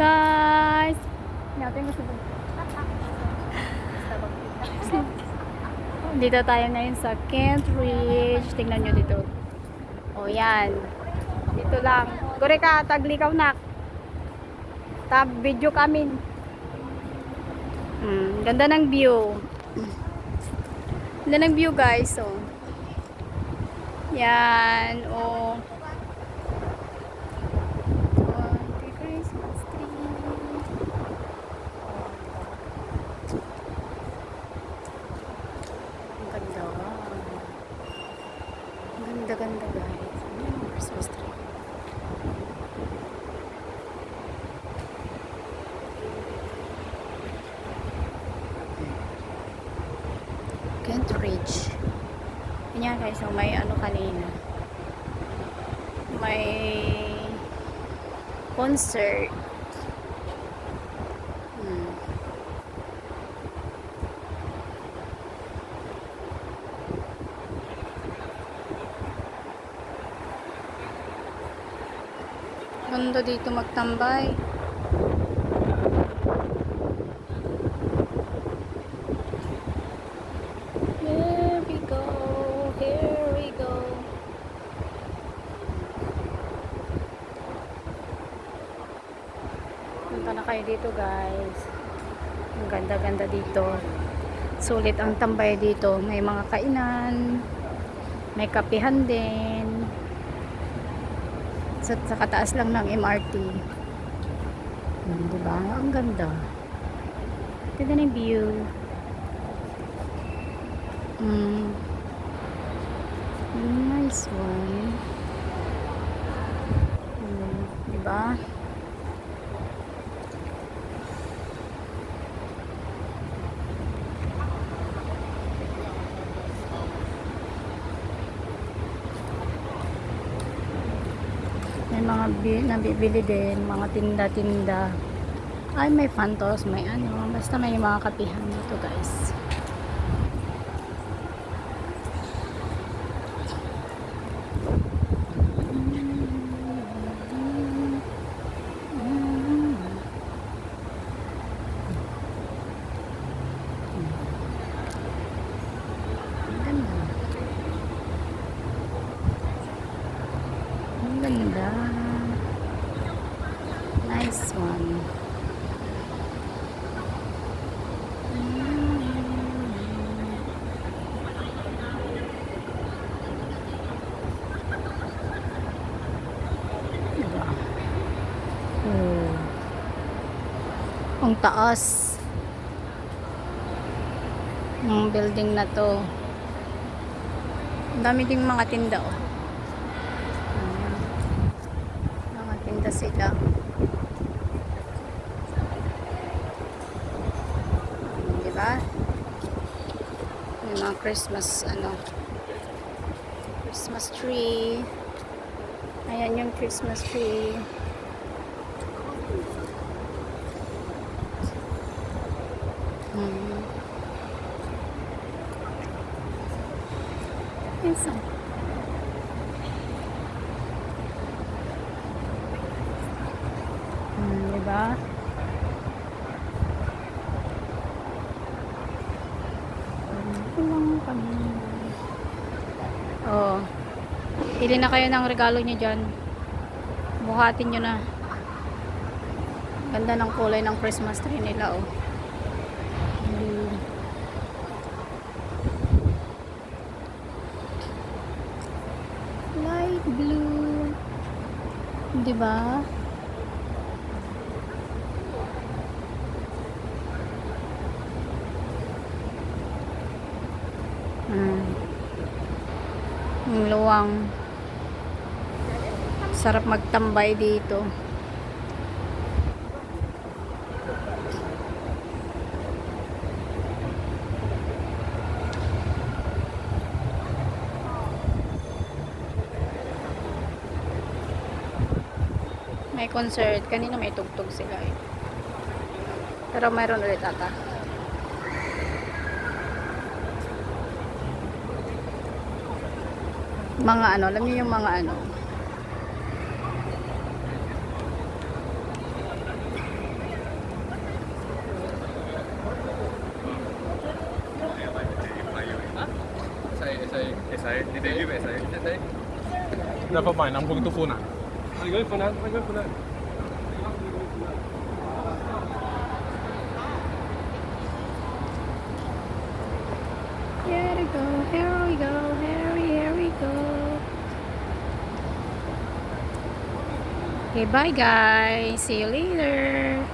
guys! Natin mo dito tayo ngayon sa Kent Ridge. Tingnan nyo dito. O yan. Dito lang. Gure ka, taglikaw nak. Tab video kami. Ganda ng view. Ganda ng view guys. So, yan. O. Christmas tree. Ang ganda. Ang ganda-ganda guys. Christmas tree. Kent Ridge. Yan guys, so may ano kanina. May concert. Ganda dito magtambay. Here we go. Here we go. Punta na kayo dito guys. Ang ganda-ganda dito. Sulit ang tambay dito. May mga kainan. May kapihan din. Sa kataas lang ng MRT. Diba? Ang ganda. Ganda ng view. Nice one. Diba? May mga nabibili din, mga tinda-tinda. Ay, may Fantos, may ano, basta may mga kapihan dito guys. Ganda. Nice one. Diba? Oh. Ang taas ng building na to. Ang dami ding mga tinda oh. Sila diba may mga Christmas Christmas tree. Ayan yung Christmas tree. Isa diba? Oh. Pili na kayo ng regalo niyo dyan. Buhatin nyo na. Ganda ng kulay ng Christmas tree nila oh. Light blue. Diba? Ang luwang. Sarap magtambay dito. May concert. Kanina may tugtog sila eh. Pero mayroon ulit ata. Mga ano, alam niyo yung mga ano. Never mind, I'm going to Funan. Are you going for that? I'm going for that. Here we go, here we go, here we go. Okay, bye guys. See you later.